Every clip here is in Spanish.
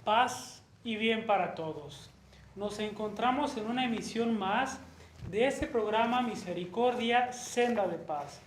Paz y bien para todos. Nos encontramos en una emisión más de este programa Misericordia, Senda de Paz.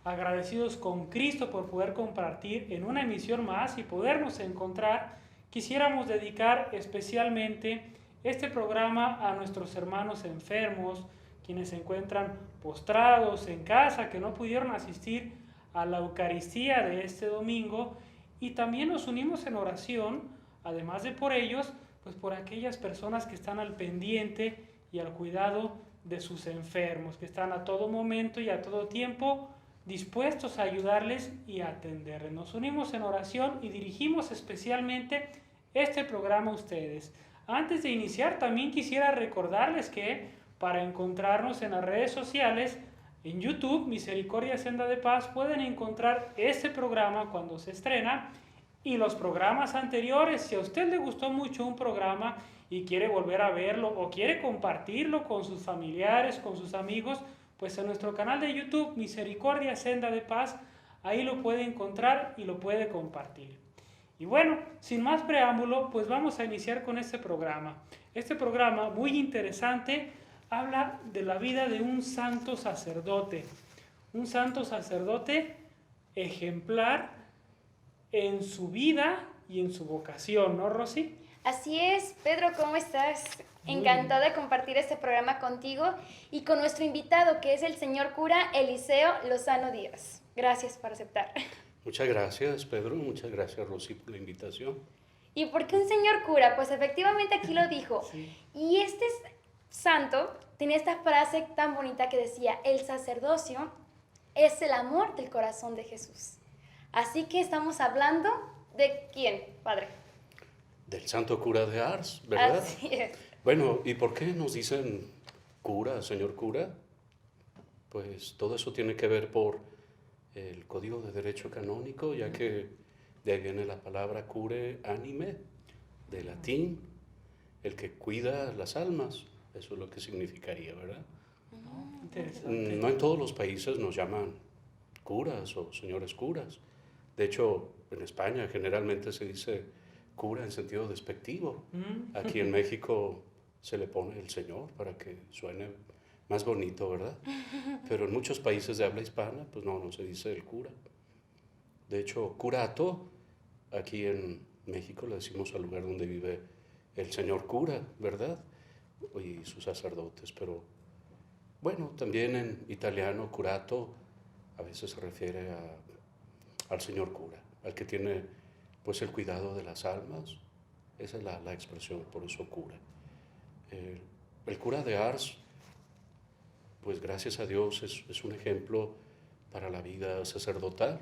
Agradecidos con Cristo por poder compartir en una emisión más y podernos encontrar, quisiéramos dedicar especialmente este programa a nuestros hermanos enfermos, quienes se encuentran postrados en casa, que no pudieron asistir a la Eucaristía de este domingo, y también nos unimos en oración, además de por ellos, pues por aquellas personas que están al pendiente y al cuidado de sus enfermos, que están a todo momento y a todo tiempo dispuestos a ayudarles y a atenderles. Nos unimos en oración y dirigimos especialmente este programa a ustedes. Antes de iniciar, también quisiera recordarles que para encontrarnos en las redes sociales, en YouTube, Misericordia Senda de Paz, pueden encontrar este programa cuando se estrena y los programas anteriores. Si a usted le gustó mucho un programa y quiere volver a verlo o quiere compartirlo con sus familiares, con sus amigos, pues en nuestro canal de YouTube, Misericordia Senda de Paz, ahí lo puede encontrar y lo puede compartir. Y bueno, sin más preámbulo, pues vamos a iniciar con este programa. Este programa, muy interesante, habla de la vida de un santo sacerdote ejemplar en su vida y en su vocación, ¿no, Rosy? Así es, Pedro, ¿cómo estás? Encantada de compartir este programa contigo y con nuestro invitado, que es el señor cura Eliseo Lozano Díaz. Gracias por aceptar. Muchas gracias, Pedro. Muchas gracias, Rosy, por la invitación. ¿Y por qué un señor cura? Pues efectivamente aquí lo dijo. Sí. Y este santo tenía esta frase tan bonita que decía: el sacerdocio es el amor del corazón de Jesús. Así que estamos hablando de ¿quién, padre? Del santo cura de Ars, ¿verdad? Así es. Bueno, ¿y por qué nos dicen cura, señor cura? Pues todo eso tiene que ver por el Código de Derecho Canónico, ya que de ahí viene la palabra cure anime, de latín, el que cuida las almas. Eso es lo que significaría, ¿verdad? Interesante. No en todos los países nos llaman curas o señores curas. De hecho, en España generalmente se dice cura en sentido despectivo. Aquí en México se le pone el señor para que suene más bonito, ¿verdad? Pero en muchos países de habla hispana, pues no se dice el cura. De hecho, curato, aquí en México le decimos al lugar donde vive el señor cura, ¿verdad? Y sus sacerdotes. Pero bueno, también en italiano, curato, a veces se refiere al señor cura, al que tiene pues el cuidado de las almas. Esa es la expresión, por eso cura. El cura de Ars, pues gracias a Dios es un ejemplo para la vida sacerdotal.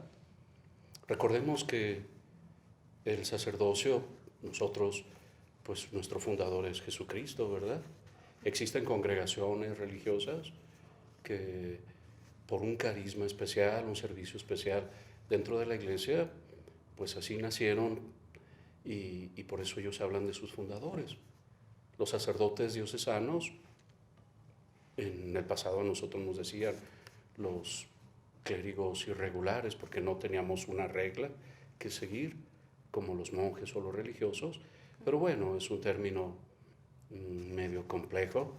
Recordemos que el sacerdocio, nosotros, pues nuestro fundador es Jesucristo, ¿verdad? Existen congregaciones religiosas que por un carisma especial, un servicio especial dentro de la iglesia, pues así nacieron y por eso ellos hablan de sus fundadores. Los sacerdotes diocesanos, en el pasado a nosotros nos decían los clérigos irregulares porque no teníamos una regla que seguir, como los monjes o los religiosos, pero bueno, es un término medio complejo,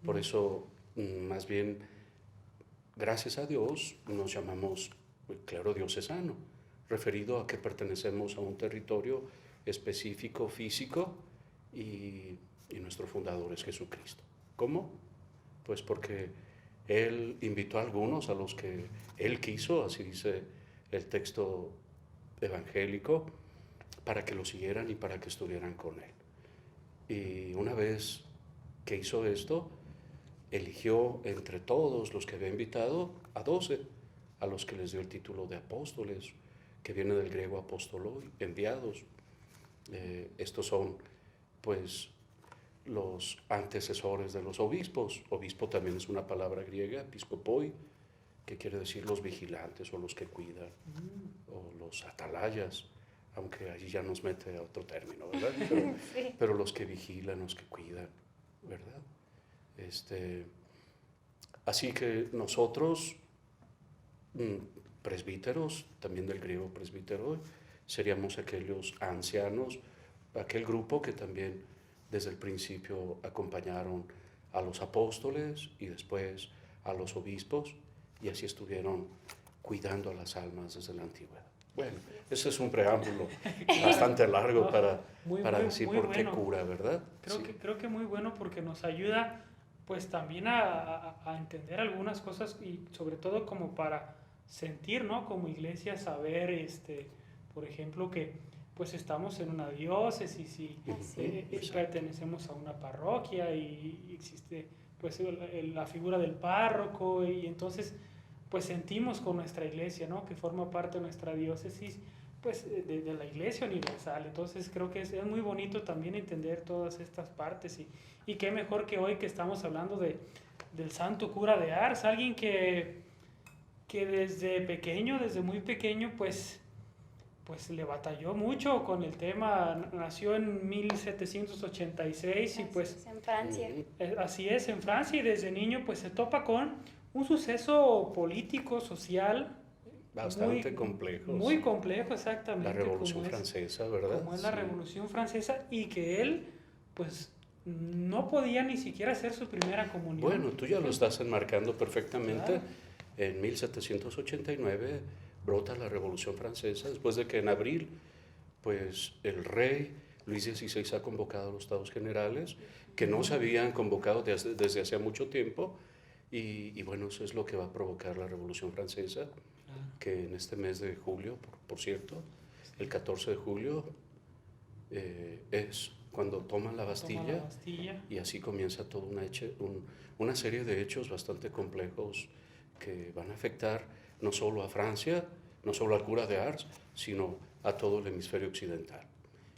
por eso más bien, gracias a Dios, nos llamamos clero diocesano, referido a que pertenecemos a un territorio específico, físico, y nuestro fundador es Jesucristo. ¿Cómo? Pues porque Él invitó a algunos a los que Él quiso, así dice el texto evangélico, para que lo siguieran y para que estuvieran con Él. Y una vez que hizo esto, eligió entre todos los que había invitado a 12, a los que les dio el título de apóstoles, que viene del griego apostoloi, enviados. Estos son, pues, los antecesores de los obispos. Obispo también es una palabra griega, episkopoi, que quiere decir los vigilantes o los que cuidan, o los atalayas, aunque allí ya nos mete a otro término, ¿verdad? Sí. Pero los que vigilan, los que cuidan, ¿verdad? Así que nosotros, presbíteros, también del griego presbítero, seríamos aquellos ancianos aquel grupo que también desde el principio acompañaron a los apóstoles y después a los obispos, y así estuvieron cuidando a las almas desde la antigüedad. Bueno, ese es un preámbulo bastante largo para decir muy por qué bueno. cura, ¿verdad? Creo que muy bueno porque nos ayuda pues también a entender algunas cosas y sobre todo como para sentir, ¿no? Como iglesia, saber, por ejemplo, que pues estamos en una diócesis y pertenecemos a una parroquia y existe pues la figura del párroco y entonces pues sentimos con nuestra iglesia, ¿no? Que forma parte de nuestra diócesis, pues de la iglesia universal. Entonces creo que es muy bonito también entender todas estas partes y qué mejor que hoy que estamos hablando del santo cura de Ars, alguien que desde pequeño, desde muy pequeño, pues le batalló mucho con el tema. Nació en 1786 y pues en Francia. así es, en Francia, y desde niño pues se topa con un suceso político, social Bastante complejo. Muy complejo, exactamente. La Revolución Francesa, ¿verdad? Como es la Revolución Francesa, y que él pues no podía ni siquiera hacer su primera comunión. Bueno, tú ya lo estás enmarcando perfectamente. Claro. En 1789 brota la Revolución Francesa, después de que en abril, pues el rey Luis XVI ha convocado a los Estados Generales, que no se habían convocado desde hacía mucho tiempo, y bueno, eso es lo que va a provocar la Revolución Francesa, que en este mes de julio, por cierto, el 14 de julio, es cuando toman la Bastilla, y así comienza toda una serie de hechos bastante complejos que van a afectar no solo a Francia, no solo al cura de Ars, sino a todo el hemisferio occidental.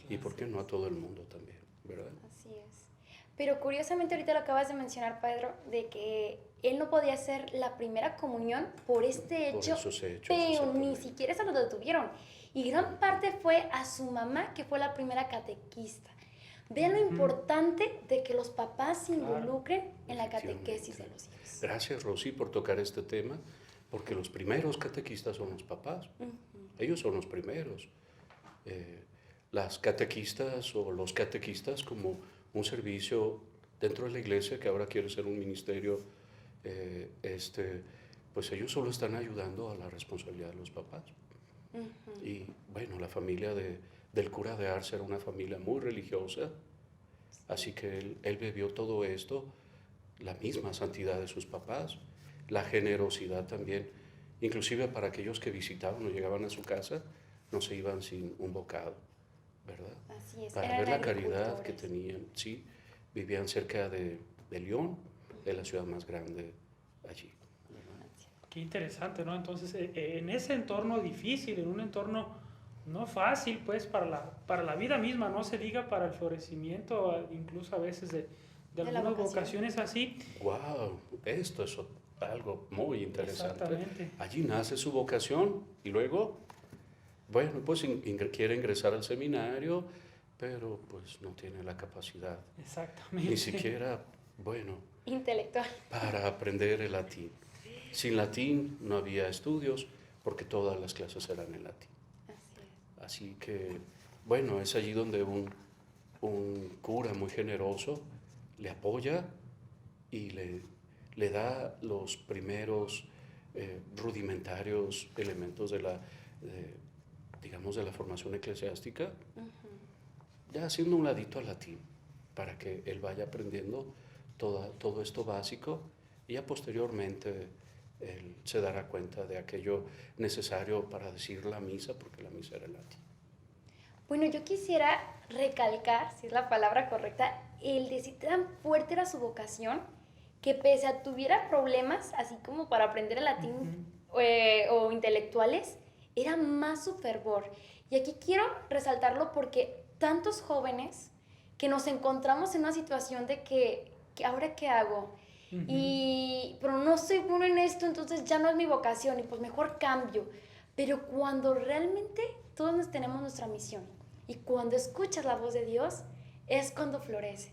Y por qué no a todo el mundo también, ¿verdad? Así es. Pero curiosamente ahorita lo acabas de mencionar, Pedro, de que él no podía hacer la primera comunión por este hecho, pero ni siquiera se lo detuvieron. Y gran parte fue a su mamá, que fue la primera catequista. Vean lo importante de que los papás se involucren en la catequesis de los hijos. Gracias, Rosy, por tocar este tema, porque los primeros catequistas son los papás. Ellos son los primeros. Las catequistas o los catequistas como un servicio dentro de la iglesia, que ahora quiere ser un ministerio, pues ellos solo están ayudando a la responsabilidad de los papás. Y bueno, la familia del cura de Ars era una familia muy religiosa, así que él bebió todo esto, la misma santidad de sus papás, la generosidad también, inclusive para aquellos que visitaban o llegaban a su casa, no se iban sin un bocado, ¿verdad? Así es. Para ver la caridad que tenían. Sí, vivían cerca de Lyon, de la ciudad más grande allí. Qué interesante, ¿no? Entonces, en ese entorno difícil, en un entorno no fácil, pues, para la vida misma, no se diga para el florecimiento, incluso a veces de algunas vocaciones así. ¡Wow! Esto es algo muy interesante. Exactamente. Allí nace su vocación y luego, bueno, pues quiere ingresar al seminario, pero pues no tiene la capacidad. Exactamente. Ni siquiera, bueno, intelectual para aprender el latín. Sin latín no había estudios porque todas las clases eran en latín. Así que, bueno, es allí donde un cura muy generoso le apoya y le da los primeros rudimentarios elementos digamos, de la formación eclesiástica, ya haciendo un ladito al latín, para que él vaya aprendiendo todo esto básico, y ya posteriormente él se dará cuenta de aquello necesario para decir la misa, porque la misa era en latín. Bueno, yo quisiera recalcar, si es la palabra correcta, el decir tan fuerte era su vocación, que pese a tuviera problemas, así como para aprender el latín o intelectuales, era más su fervor. Y aquí quiero resaltarlo porque tantos jóvenes que nos encontramos en una situación de que ¿ahora qué hago? Pero no soy bueno en esto, entonces ya no es mi vocación y pues mejor cambio. Pero cuando realmente todos tenemos nuestra misión y cuando escuchas la voz de Dios, es cuando florece.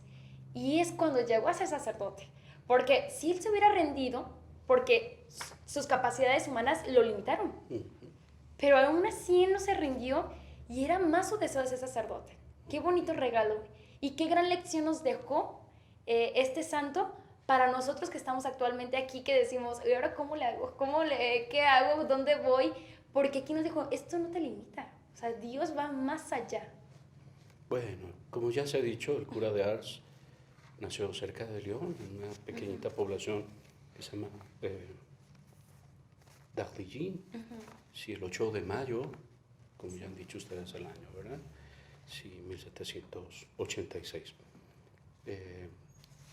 Y es cuando llegó a ser sacerdote. Porque si él se hubiera rendido, porque sus capacidades humanas lo limitaron. Pero aún así él no se rindió y era más su deseo de ser sacerdote. Qué bonito regalo y qué gran lección nos dejó este santo para nosotros que estamos actualmente aquí, que decimos, ¿y ahora cómo le hago? ¿Qué hago? ¿Dónde voy? Porque aquí nos dijo, esto no te limita. O sea, Dios va más allá. Bueno, como ya se ha dicho, el cura de Ars nació cerca de Lyon, en una pequeñita población que se llama Dardigny. Sí, el 8 de mayo, como ya han dicho ustedes el año, ¿verdad? Sí, 1786.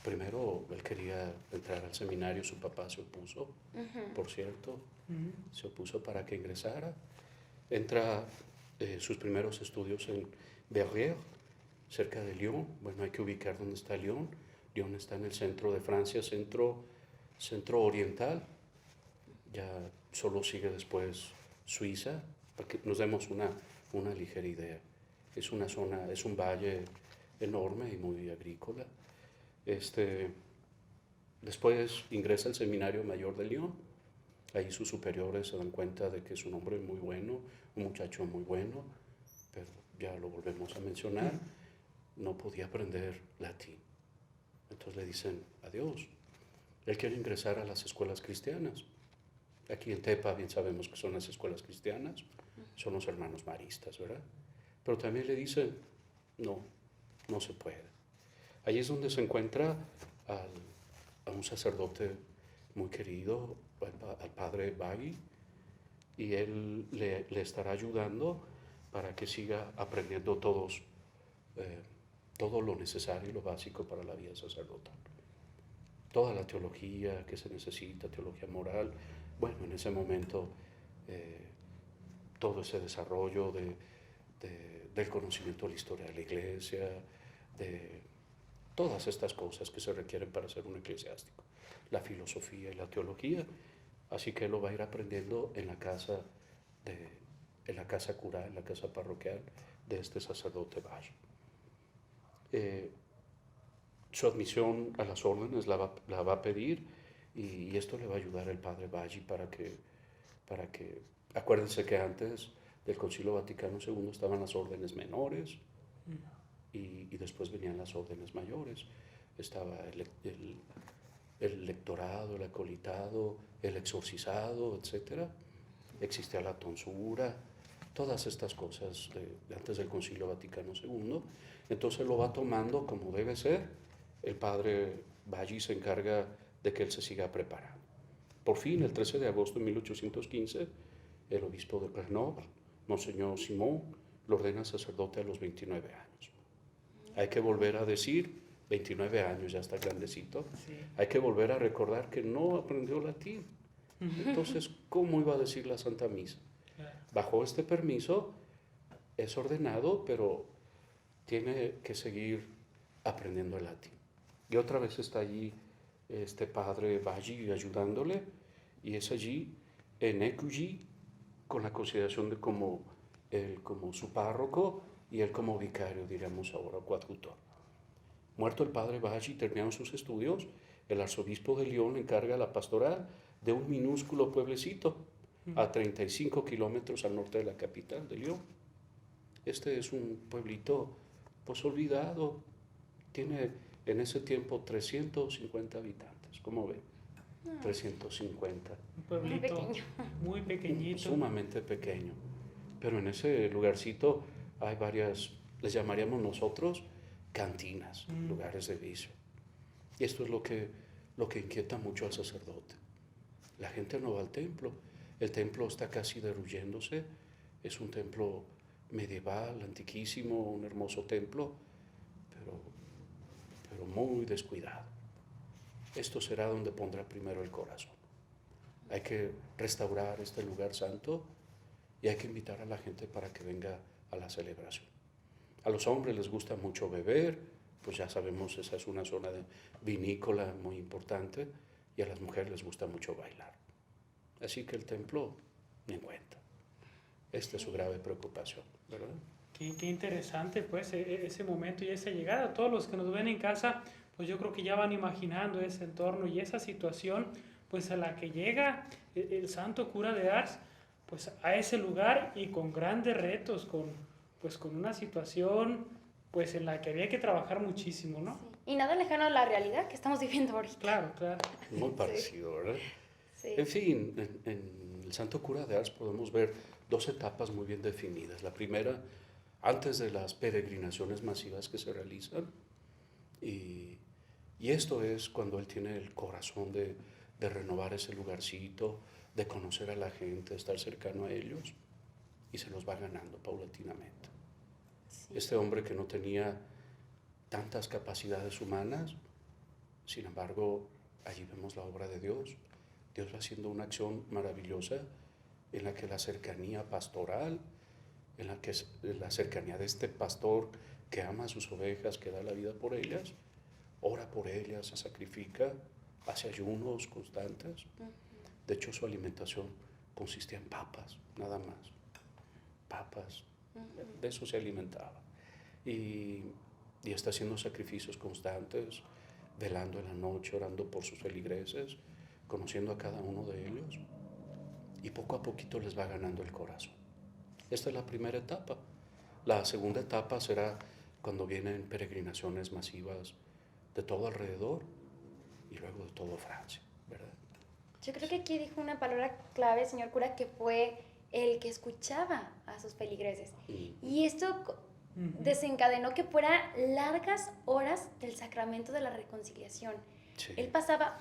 Primero él quería entrar al seminario, su papá se opuso, por cierto, se opuso para que ingresara. Entra sus primeros estudios en Verrières, cerca de Lyon. Bueno, hay que ubicar dónde está Lyon. Lyon está en el centro de Francia, centro oriental. Ya solo sigue después Suiza, para que nos demos una ligera idea. Es una zona, es un valle enorme y muy agrícola. Después ingresa al Seminario Mayor de Lyon. Ahí sus superiores se dan cuenta de que es un hombre muy bueno, un muchacho muy bueno, pero ya lo volvemos a mencionar, no podía aprender latín. Entonces le dicen adiós. Él quiere ingresar a las escuelas cristianas. Aquí en Tepa bien sabemos que son las escuelas cristianas, son los hermanos maristas, ¿verdad? Pero también le dicen, no se puede. Ahí es donde se encuentra a un sacerdote muy querido, al padre Bagui, y él le estará ayudando para que siga aprendiendo todo lo necesario y lo básico para la vida sacerdotal. Toda la teología que se necesita, teología moral, bueno, en ese momento todo ese desarrollo del conocimiento de la historia de la Iglesia, de todas estas cosas que se requieren para ser un eclesiástico, la filosofía y la teología, así que lo va a ir aprendiendo en la casa cural, en la casa parroquial de este sacerdote Bagui. Su admisión a las órdenes la va a pedir y esto le va a ayudar el padre Bagui para que, acuérdense que antes del Concilio Vaticano II estaban las órdenes menores y después venían las órdenes mayores. Estaba el lectorado, el acolitado, el exorcizado, etc. Existía la tonsura, todas estas cosas de antes del Concilio Vaticano II. Entonces lo va tomando como debe ser. El padre Bagui se encarga de que él se siga preparando. Por fin, el 13 de agosto de 1815, el obispo de Grenoble, Monseñor Simon, lo ordena sacerdote a los 29 años. Hay que volver a decir, 29 años, ya está grandecito, sí. Hay que volver a recordar que no aprendió latín. Entonces, ¿cómo iba a decir la Santa Misa? Bajo este permiso, es ordenado, pero tiene que seguir aprendiendo el latín. Y otra vez está allí este padre Bagui ayudándole, y es allí, en Écugy, con la consideración de él como su párroco y él como vicario, diríamos ahora, coadjutor. Muerto el padre Bagui, terminaron sus estudios, el arzobispo de Lyon le encarga la pastoral de un minúsculo pueblecito a 35 kilómetros al norte de la capital de Lyon. Este es un pueblito pues olvidado, tiene en ese tiempo 350 habitantes, ¿cómo ven? 350. Un pueblito muy pequeñito. Sumamente pequeño. Pero en ese lugarcito hay varias, les llamaríamos nosotros, cantinas, lugares de vicio. Y esto es lo que inquieta mucho al sacerdote. La gente no va al templo. El templo está casi derruyéndose. Es un templo medieval, antiquísimo, un hermoso templo, pero muy descuidado. Esto será donde pondrá primero el corazón. Hay que restaurar este lugar santo y hay que invitar a la gente para que venga a la celebración. A los hombres les gusta mucho beber, pues ya sabemos, esa es una zona vinícola muy importante, y a las mujeres les gusta mucho bailar. Así que el templo ni en cuenta. Esta es su grave preocupación, ¿verdad? Qué interesante, pues, ese momento y esa llegada. Todos los que nos ven en casa, pues yo creo que ya van imaginando ese entorno y esa situación, pues a la que llega el santo cura de Ars, pues a ese lugar y con grandes retos, con una situación pues en la que había que trabajar muchísimo, ¿no? Sí. Y nada lejano a la realidad que estamos viviendo ahorita. Claro, claro. Muy parecido, ¿verdad? Sí. En fin, en el Santo Cura de Ars podemos ver dos etapas muy bien definidas. La primera, antes de las peregrinaciones masivas que se realizan, y esto es cuando él tiene el corazón de renovar ese lugarcito, de conocer a la gente, de estar cercano a ellos, y se los va ganando paulatinamente. Sí. Este hombre que no tenía tantas capacidades humanas, sin embargo, allí vemos la obra de Dios. Dios va haciendo una acción maravillosa en la que la cercanía pastoral, en la que la cercanía de este pastor que ama a sus ovejas, que da la vida por ellas, ora por ellas, se sacrifica, hace ayunos constantes. De hecho, su alimentación consistía en papas, nada más. Papas, de eso se alimentaba. Y está haciendo sacrificios constantes, velando en la noche, orando por sus feligreses, conociendo a cada uno de ellos, y poco a poquito les va ganando el corazón. Esta es la primera etapa. La segunda etapa será cuando vienen peregrinaciones masivas de todo alrededor y luego de todo Francia, ¿verdad? Yo creo que aquí dijo una palabra clave, señor cura, que fue el que escuchaba a sus feligreses. Y esto desencadenó que fueran largas horas del sacramento de la reconciliación. Sí. Él pasaba,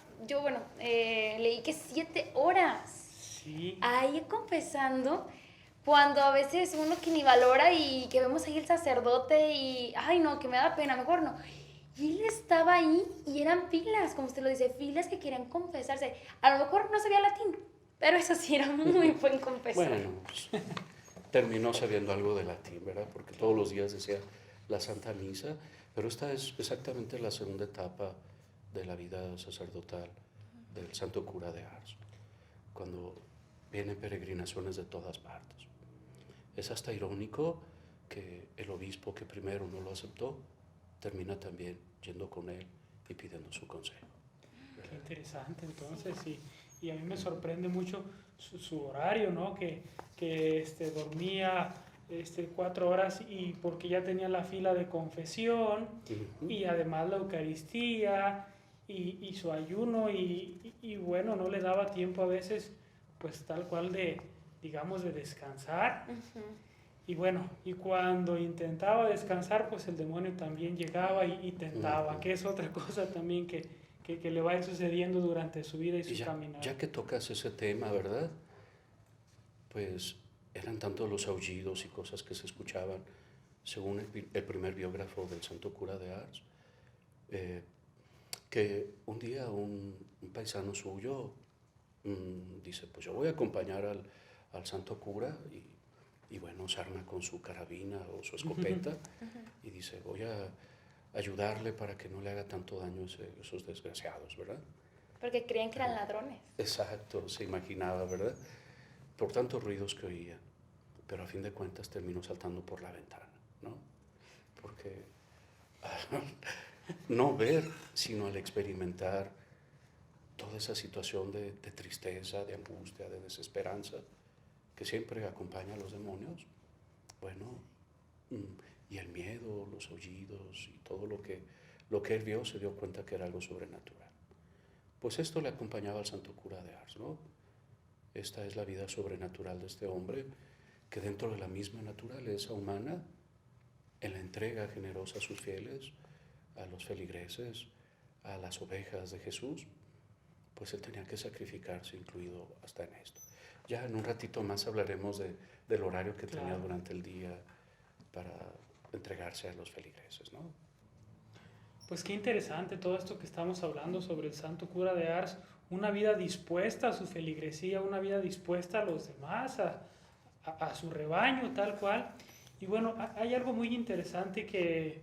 leí que 7 horas Sí. ahí confesando, cuando a veces uno que ni valora y que vemos ahí el sacerdote y, ay no, que me da pena, mejor no. Y él estaba ahí y eran filas, como usted lo dice, filas que querían confesarse. A lo mejor no sabía latín, pero eso sí era muy buen confesor. Bueno, pues, terminó sabiendo algo de latín, ¿verdad? Porque todos los días decía la Santa Misa, pero esta es exactamente la segunda etapa de la vida sacerdotal del Santo Cura de Ars, cuando vienen peregrinaciones de todas partes. Es hasta irónico que el obispo que primero no lo aceptó, termina también yendo con él y pidiendo su consejo. Qué interesante, entonces, y a mí me sorprende mucho su horario, ¿no? Que dormía 4 horas y porque ya tenía la fila de confesión y además la Eucaristía y su ayuno y bueno, no le daba tiempo a veces, pues tal cual de descansar. Y bueno, y cuando intentaba descansar, pues el demonio también llegaba y tentaba, que es otra cosa también que le va a ir sucediendo durante su vida y su caminar. Ya que tocas ese tema, ¿verdad? Pues eran tantos los aullidos y cosas que se escuchaban, según el primer biógrafo del Santo Cura de Ars, que un día un paisano suyo dice, pues yo voy a acompañar al Santo Cura y bueno, se arma con su carabina o su escopeta y dice, voy a ayudarle para que no le haga tanto daño a esos desgraciados, ¿verdad? Porque creían que eran ladrones. Exacto, se imaginaba, ¿verdad? Por tantos ruidos que oía, pero a fin de cuentas terminó saltando por la ventana, ¿no? Porque no ver, sino al experimentar toda esa situación de tristeza, de angustia, de desesperanza, que siempre acompaña a los demonios, bueno, y el miedo, los aullidos y todo lo que él vio, se dio cuenta que era algo sobrenatural. Pues esto le acompañaba al Santo Cura de Ars, ¿no? Esta es la vida sobrenatural de este hombre, que dentro de la misma naturaleza humana, en la entrega generosa a sus fieles, a los feligreses, a las ovejas de Jesús, pues él tenía que sacrificarse, incluido hasta en esto. Ya en un ratito más hablaremos del horario que tenía durante el día para entregarse a los feligreses, ¿no? Pues qué interesante todo esto que estamos hablando sobre el Santo Cura de Ars, una vida dispuesta a su feligresía, una vida dispuesta a los demás, a su rebaño, tal cual. Y bueno, hay algo muy interesante que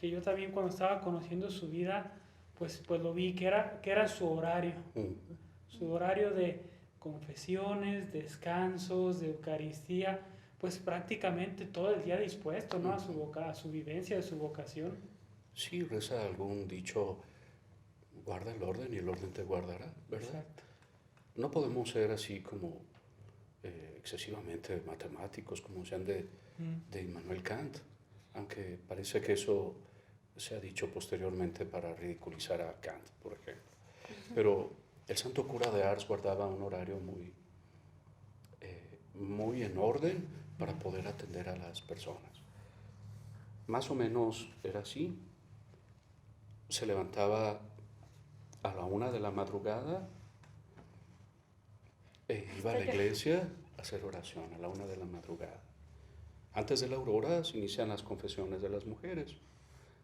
yo también cuando estaba conociendo su vida, pues lo vi, que era su horario. Su horario de confesiones, descansos, de Eucaristía, pues prácticamente todo el día dispuesto, ¿no? A su vivencia, de su vocación. Sí, reza algún dicho, guarda el orden y el orden te guardará, ¿verdad? Exacto. No podemos ser así como excesivamente matemáticos, como sean de Immanuel Kant. aunque parece que eso se ha dicho posteriormente para ridiculizar a Kant, por ejemplo. Pero el santo cura de Ars guardaba un horario muy en orden para poder atender a las personas. Más o menos era así. Se levantaba a la 1 de la madrugada e iba a la iglesia a hacer oración a la 1 de la madrugada. Antes de la aurora se inician las confesiones de las mujeres,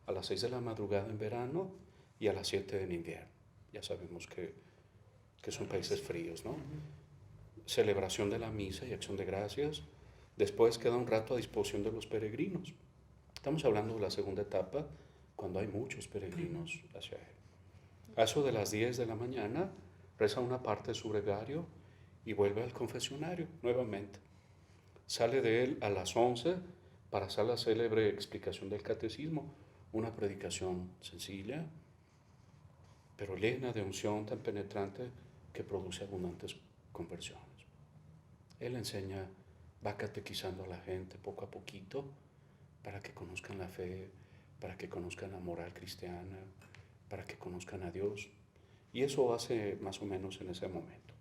a las 6 de la madrugada en verano y a las 7 en invierno. Ya sabemos que son países fríos, ¿no? Celebración de la misa y acción de gracias. Después queda un rato a disposición de los peregrinos. Estamos hablando de la segunda etapa, cuando hay muchos peregrinos hacia él. A eso de las 10 de la mañana, reza una parte de su breviario y vuelve al confesionario nuevamente. Sale de él a las 11 para hacer la célebre explicación del catecismo, una predicación sencilla, pero llena de unción tan penetrante que produce abundantes conversiones. Él enseña, va catequizando a la gente poco a poquito para que conozcan la fe, para que conozcan la moral cristiana, para que conozcan a Dios. Y eso hace más o menos en ese momento.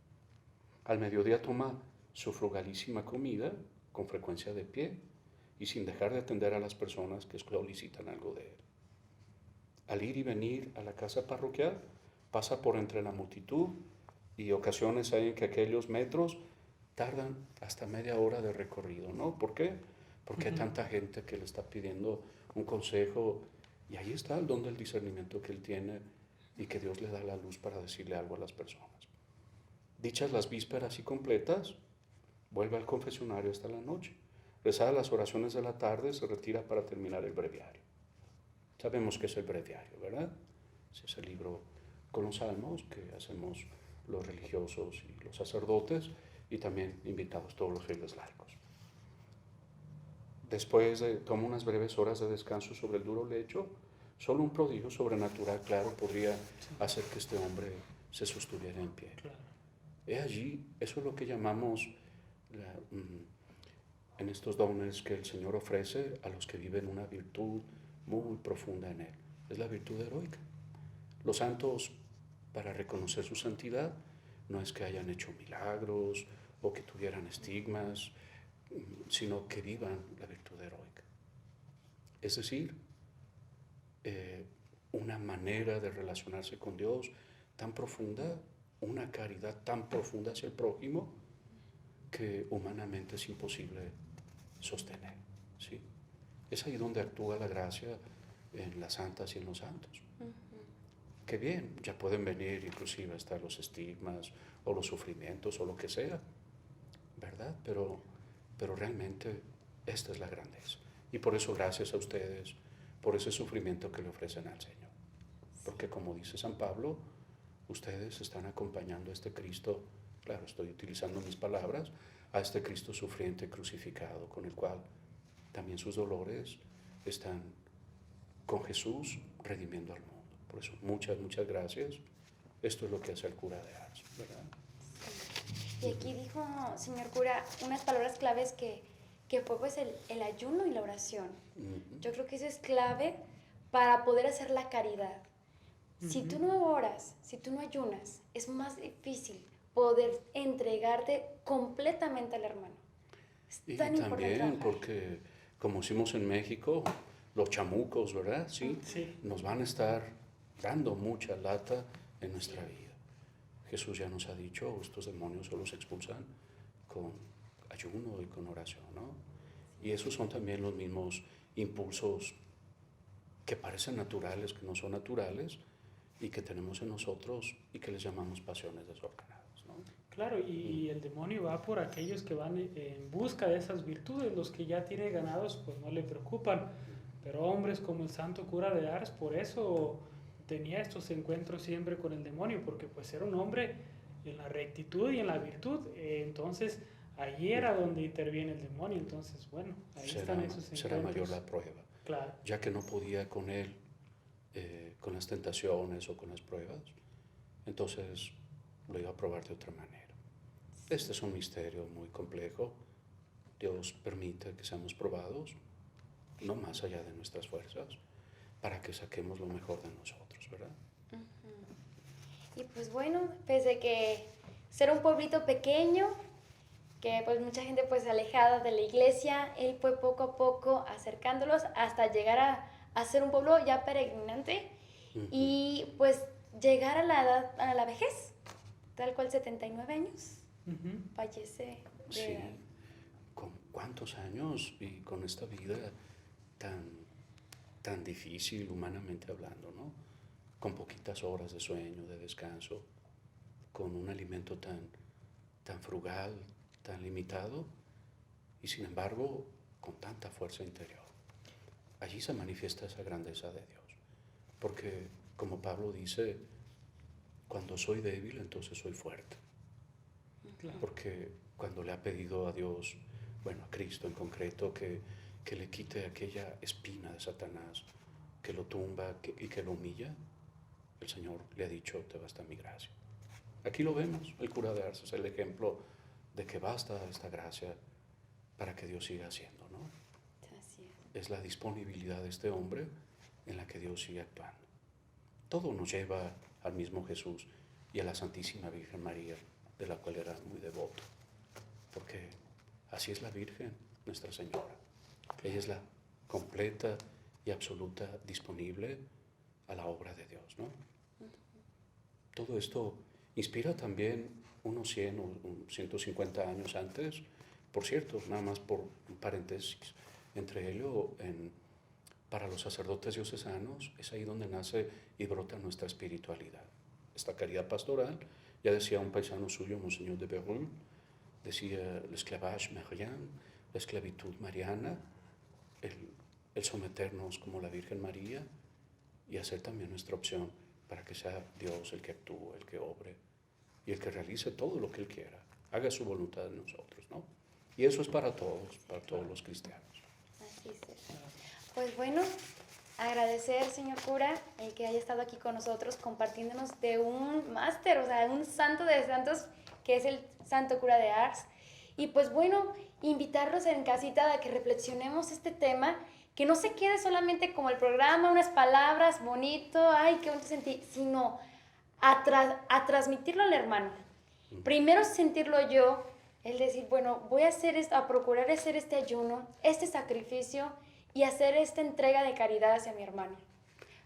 Al mediodía toma su frugalísima comida, con frecuencia de pie, y sin dejar de atender a las personas que solicitan algo de él. Al ir y venir a la casa parroquial, pasa por entre la multitud y ocasiones hay en que aquellos metros tardan hasta media hora de recorrido, ¿no? ¿Por qué? Porque hay tanta gente que le está pidiendo un consejo y ahí está el don del discernimiento que él tiene y que Dios le da la luz para decirle algo a las personas. Dichas las vísperas y completas, vuelve al confesionario hasta la noche. Rezadas las oraciones de la tarde, se retira para terminar el breviario. Sabemos que es el breviario, ¿verdad? Es el libro con los salmos que hacemos los religiosos y los sacerdotes y también invitados todos los fieles laicos. Después toma unas breves horas de descanso sobre el duro lecho. Solo un prodigio sobrenatural, claro, podría hacer que este hombre se sostuviera en pie. He allí, eso es lo que llamamos en estos dones que el Señor ofrece a los que viven una virtud muy profunda en Él. Es la virtud heroica. Los santos, para reconocer su santidad, no es que hayan hecho milagros o que tuvieran estigmas, sino que vivan la virtud heroica. Es decir, una manera de relacionarse con Dios tan profunda, una caridad tan profunda hacia el prójimo que humanamente es imposible sostener, ¿sí? Es ahí donde actúa la gracia en las santas y en los santos. Que bien, ya pueden venir inclusive hasta los estigmas o los sufrimientos o lo que sea, ¿verdad? Pero realmente esta es la grandeza. Y por eso gracias a ustedes, por ese sufrimiento que le ofrecen al Señor. Porque como dice San Pablo, ustedes están acompañando a este Cristo, claro, estoy utilizando mis palabras, a este Cristo sufriente crucificado, con el cual también sus dolores están con Jesús redimiendo al mundo. Por eso, muchas gracias. Esto es lo que hace el cura de Ars, ¿verdad? Y aquí dijo, señor cura, unas palabras claves que fue pues el ayuno y la oración. Yo creo que eso es clave para poder hacer la caridad. Si tú no oras, si tú no ayunas, es más difícil poder entregarte completamente al hermano. Es tan importante también trabajar. porque, como decimos en México, los chamucos, ¿verdad? Sí, nos van a estar dando mucha lata en nuestra vida. Jesús ya nos ha dicho, estos demonios solo se expulsan con ayuno y con oración, ¿no? Y esos son también los mismos impulsos que parecen naturales, que no son naturales, y que tenemos en nosotros y que les llamamos pasiones desordenadas, ¿no? Claro, y el demonio va por aquellos que van en busca de esas virtudes, los que ya tiene ganados pues no le preocupan, pero hombres como el santo cura de Ars, por eso tenía estos encuentros siempre con el demonio, porque pues era un hombre en la rectitud y en la virtud, entonces allí era donde interviene el demonio, entonces bueno, ahí están esos encuentros. Será mayor la prueba, claro. Ya que no podía con él, con las tentaciones o con las pruebas, entonces lo iba a probar de otra manera. Este es un misterio muy complejo. Dios permite que seamos probados no más allá de nuestras fuerzas, para que saquemos lo mejor de nosotros, ¿verdad? Y pues bueno, pese que ser un pueblito pequeño, que pues mucha gente pues alejada de la iglesia, él fue poco a poco acercándolos hasta llegar a ser un pueblo ya peregrinante y pues llegar a la edad, a la vejez, tal cual 79 años, fallece de edad. ¿Con cuántos años y con esta vida tan difícil humanamente hablando, ¿no? Con poquitas horas de sueño, de descanso, con un alimento tan frugal, tan limitado, y sin embargo con tanta fuerza interior. Allí se manifiesta esa grandeza de Dios, porque como Pablo dice, cuando soy débil entonces soy fuerte. Claro. Porque cuando le ha pedido a Dios, bueno, a Cristo en concreto, que le quite aquella espina de Satanás, que lo tumba y que lo humilla, el Señor le ha dicho, te basta mi gracia. Aquí lo vemos, el cura de Ars es el ejemplo de que basta esta gracia para que Dios siga haciendo, ¿no? Así es la disponibilidad de este hombre en la que Dios sigue actuando. Todo nos lleva al mismo Jesús y a la Santísima Virgen María, de la cual era muy devoto, porque así es la Virgen, Nuestra Señora. Ella es la completa y absoluta disponible a la obra de Dios, ¿no? Todo esto inspira también unos 100 o 150 años antes, por cierto, nada más por un paréntesis, entre ellos, para los sacerdotes diocesanos, es ahí donde nace y brota nuestra espiritualidad. Esta caridad pastoral, ya decía un paisano suyo, Monseñor de Berulle, decía l'esclavage marian, la esclavitud mariana, el someternos como la Virgen María y hacer también nuestra opción para que sea Dios el que actúe, el que obre y el que realice todo lo que Él quiera, haga su voluntad en nosotros, ¿no? Y eso es para todos los cristianos. Así es. Pues bueno, agradecer, señor cura, el que haya estado aquí con nosotros compartiéndonos de un máster, o sea, un santo de santos, que es el Santo Cura de Ars. Y pues bueno, invitarlos en casita a que reflexionemos este tema, que no se quede solamente como el programa, unas palabras, bonito, ay, qué bonito sentí, sino a transmitirlo al hermano. Primero sentirlo yo, el decir, bueno, voy a hacer esto, a procurar hacer este ayuno, este sacrificio y hacer esta entrega de caridad hacia mi hermano.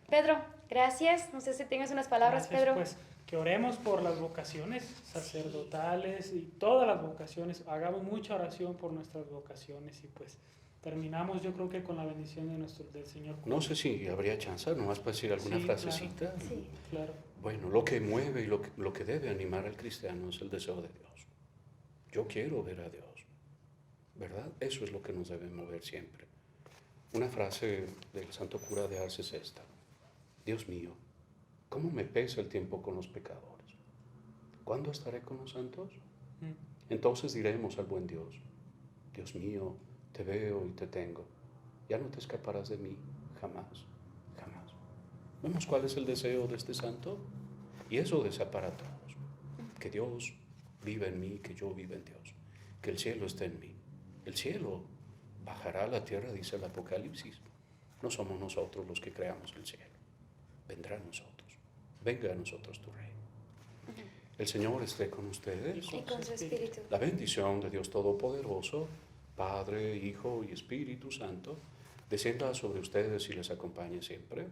Pedro, gracias. No sé si tengas unas palabras, gracias, Pedro. Pues que oremos por las vocaciones sacerdotales y todas las vocaciones. Hagamos mucha oración por nuestras vocaciones y pues terminamos yo creo que con la bendición del Señor. No sé si habría chance, nomás para decir alguna frasecita. Claro. Sí, claro. Bueno, lo que mueve y lo que debe animar al cristiano es el deseo de Dios. Yo quiero ver a Dios, ¿verdad? Eso es lo que nos debe mover siempre. Una frase del Santo Cura de Ars es esta: Dios mío, ¿cómo me pesa el tiempo con los pecadores? ¿Cuándo estaré con los santos? Entonces diremos al buen Dios: Dios mío, te veo y te tengo. Ya no te escaparás de mí, jamás, jamás. ¿Vemos cuál es el deseo de este santo? Y eso desea para todos. Que Dios viva en mí, que yo viva en Dios. Que el cielo esté en mí. El cielo bajará a la tierra, dice el Apocalipsis. No somos nosotros los que creamos el cielo. Vendrá a nosotros. Venga a nosotros tu reino. El Señor esté con ustedes. Y con su espíritu. La bendición de Dios Todopoderoso, Padre, Hijo y Espíritu Santo, descienda sobre ustedes y les acompañe siempre.